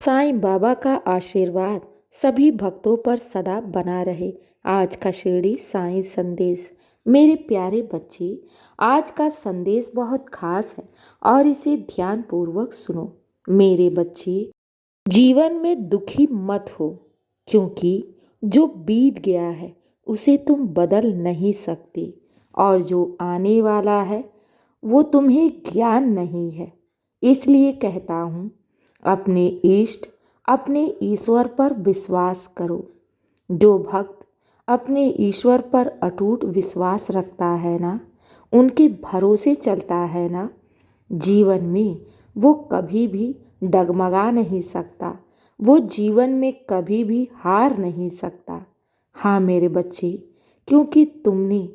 साईं बाबा का आशीर्वाद सभी भक्तों पर सदा बना रहे। आज का शिरडी साईं संदेश। मेरे प्यारे बच्चे, आज का संदेश बहुत खास है और इसे ध्यान पूर्वक सुनो। मेरे बच्चे, जीवन में दुखी मत हो, क्योंकि जो बीत गया है उसे तुम बदल नहीं सकते और जो आने वाला है वो तुम्हें ज्ञान नहीं है। इसलिए कहता हूँ, अपने इष्ट, अपने ईश्वर पर विश्वास करो। जो भक्त अपने ईश्वर पर अटूट विश्वास रखता है ना, उनके भरोसे चलता है ना, जीवन में वो कभी भी डगमगा नहीं सकता, वो जीवन में कभी भी हार नहीं सकता। हाँ मेरे बच्चे, क्योंकि तुमने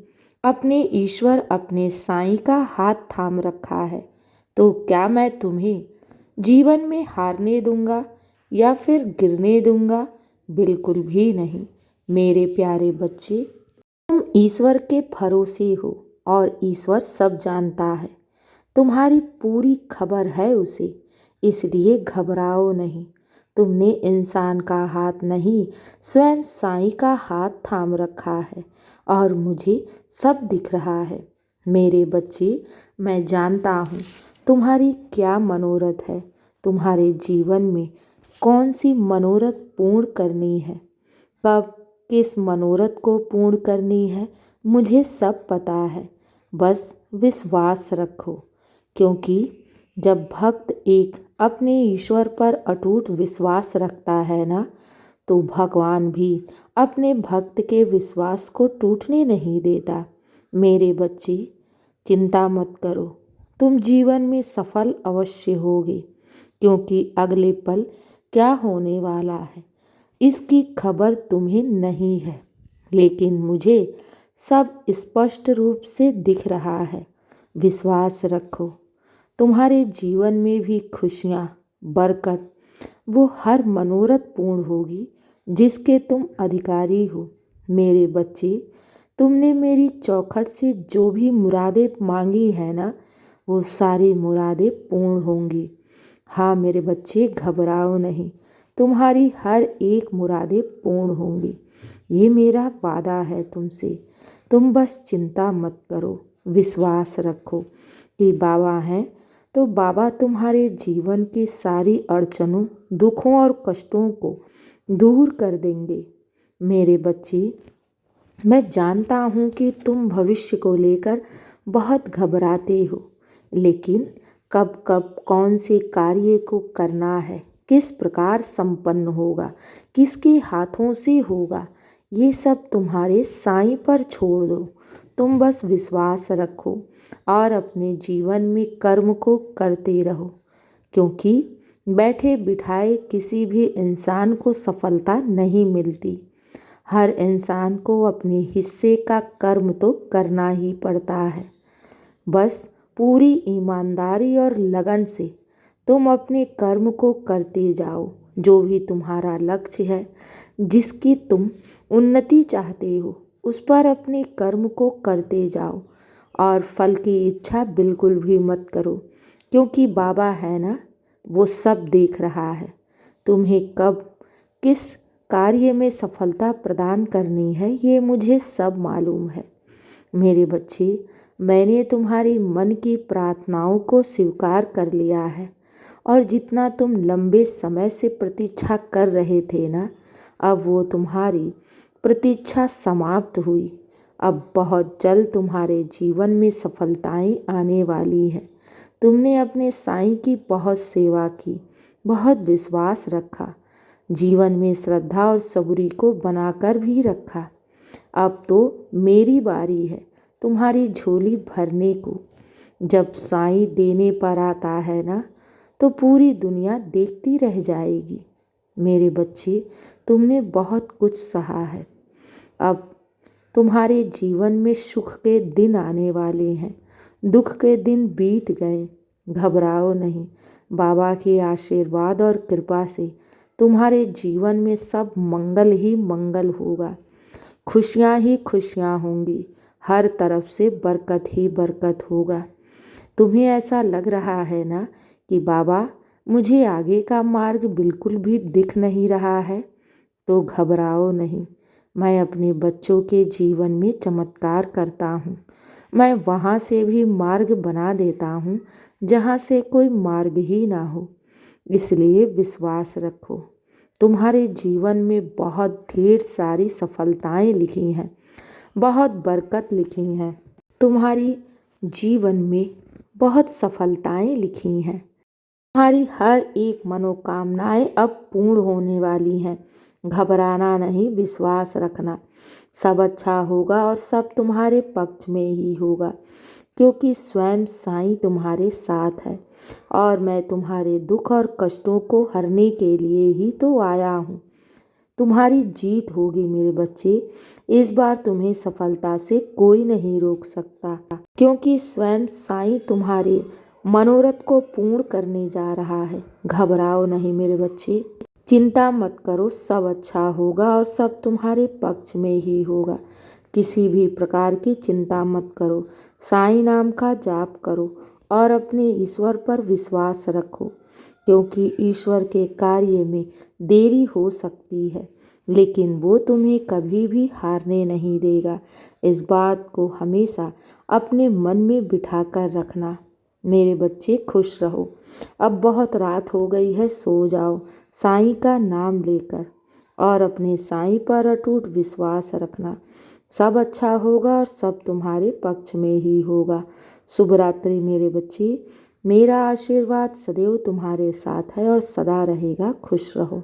अपने ईश्वर, अपने साईं का हाथ थाम रखा है, तो क्या मैं तुम्हें जीवन में हारने दूंगा या फिर गिरने दूंगा? बिल्कुल भी नहीं। मेरे प्यारे बच्चे, तुम ईश्वर के भरोसे हो और ईश्वर सब जानता है। तुम्हारी पूरी खबर है उसे, इसलिए घबराओ नहीं। तुमने इंसान का हाथ नहीं, स्वयं साईं का हाथ थाम रखा है और मुझे सब दिख रहा है। मेरे बच्चे, मैं जानता हूँ तुम्हारी क्या मनोरथ है, तुम्हारे जीवन में कौन सी मनोरथ पूर्ण करनी है, कब किस मनोरथ को पूर्ण करनी है, मुझे सब पता है। बस विश्वास रखो, क्योंकि जब भक्त एक अपने ईश्वर पर अटूट विश्वास रखता है ना, तो भगवान भी अपने भक्त के विश्वास को टूटने नहीं देता। मेरे बच्चे, चिंता मत करो, तुम जीवन में सफल अवश्य होगे, क्योंकि अगले पल क्या होने वाला है इसकी खबर तुम्हें नहीं है, लेकिन मुझे सब स्पष्ट रूप से दिख रहा है। विश्वास रखो, तुम्हारे जीवन में भी खुशियाँ, बरकत, वो हर मनोरथ पूर्ण होगी जिसके तुम अधिकारी हो। मेरे बच्चे, तुमने मेरी चौखट से जो भी मुरादें मांगी है ना, वो सारी मुरादें पूर्ण होंगी। हाँ मेरे बच्चे, घबराओ नहीं, तुम्हारी हर एक मुरादें पूर्ण होंगी। ये मेरा वादा है तुमसे। तुम बस चिंता मत करो, विश्वास रखो कि बाबा हैं तो बाबा तुम्हारे जीवन की सारी अड़चनों, दुखों और कष्टों को दूर कर देंगे। मेरे बच्चे, मैं जानता हूँ कि तुम भविष्य को लेकर बहुत घबराते हो, लेकिन कब कब कौन से कार्य को करना है, किस प्रकार संपन्न होगा, किसके हाथों से होगा, ये सब तुम्हारे साईं पर छोड़ दो। तुम बस विश्वास रखो और अपने जीवन में कर्म को करते रहो, क्योंकि बैठे बिठाए किसी भी इंसान को सफलता नहीं मिलती। हर इंसान को अपने हिस्से का कर्म तो करना ही पड़ता है। बस पूरी ईमानदारी और लगन से तुम अपने कर्म को करते जाओ। जो भी तुम्हारा लक्ष्य है, जिसकी तुम उन्नति चाहते हो, उस पर अपने कर्म को करते जाओ और फल की इच्छा बिल्कुल भी मत करो, क्योंकि बाबा है ना, वो सब देख रहा है। तुम्हें कब किस कार्य में सफलता प्रदान करनी है, ये मुझे सब मालूम है। मेरे बच्चे, मैंने तुम्हारी मन की प्रार्थनाओं को स्वीकार कर लिया है और जितना तुम लंबे समय से प्रतीक्षा कर रहे थे ना, अब वो तुम्हारी प्रतीक्षा समाप्त हुई। अब बहुत जल्द तुम्हारे जीवन में सफलताएं आने वाली हैं। तुमने अपने साईं की बहुत सेवा की, बहुत विश्वास रखा, जीवन में श्रद्धा और सबूरी को बनाकर भी रखा। अब तो मेरी बारी है तुम्हारी झोली भरने को। जब साईं देने पर आता है ना, तो पूरी दुनिया देखती रह जाएगी। मेरे बच्चे, तुमने बहुत कुछ सहा है। अब तुम्हारे जीवन में सुख के दिन आने वाले हैं, दुख के दिन बीत गए। घबराओ नहीं, बाबा के आशीर्वाद और कृपा से तुम्हारे जीवन में सब मंगल ही मंगल होगा, खुशियाँ ही खुशियाँ होंगी, हर तरफ से बरकत ही बरकत होगा। तुम्हें ऐसा लग रहा है ना कि बाबा मुझे आगे का मार्ग बिल्कुल भी दिख नहीं रहा है, तो घबराओ नहीं। मैं अपने बच्चों के जीवन में चमत्कार करता हूँ। मैं वहाँ से भी मार्ग बना देता हूँ जहाँ से कोई मार्ग ही ना हो। इसलिए विश्वास रखो। तुम्हारे जीवन में बहुत ढेर सारी सफलताएं लिखी हैं, बहुत बरकत लिखी हैं। तुम्हारी जीवन में बहुत सफलताएं लिखी हैं। तुम्हारी हर एक मनोकामनाएं अब पूर्ण होने वाली हैं। घबराना नहीं, विश्वास रखना। सब अच्छा होगा और सब तुम्हारे पक्ष में ही होगा, क्योंकि स्वयं साईं तुम्हारे साथ है और मैं तुम्हारे दुख और कष्टों को हरने के लिए ही तो आया हूँ। तुम्हारी जीत होगी मेरे बच्चे। इस बार तुम्हें सफलता से कोई नहीं रोक सकता, क्योंकि स्वयं साईं तुम्हारे मनोरथ को पूर्ण करने जा रहा है। घबराओ नहीं मेरे बच्चे, चिंता मत करो। सब अच्छा होगा और सब तुम्हारे पक्ष में ही होगा। किसी भी प्रकार की चिंता मत करो। साईं नाम का जाप करो और अपने ईश्वर पर विश्वास रखो, क्योंकि ईश्वर के कार्य में देरी हो सकती है, लेकिन वो तुम्हें कभी भी हारने नहीं देगा। इस बात को हमेशा अपने मन में बिठा कर रखना। मेरे बच्चे खुश रहो। अब बहुत रात हो गई है, सो जाओ साईं का नाम लेकर, और अपने साईं पर अटूट विश्वास रखना। सब अच्छा होगा और सब तुम्हारे पक्ष में ही होगा। शुभ रात्रि मेरे बच्चे। मेरा आशीर्वाद सदैव तुम्हारे साथ है और सदा रहेगा। खुश रहो।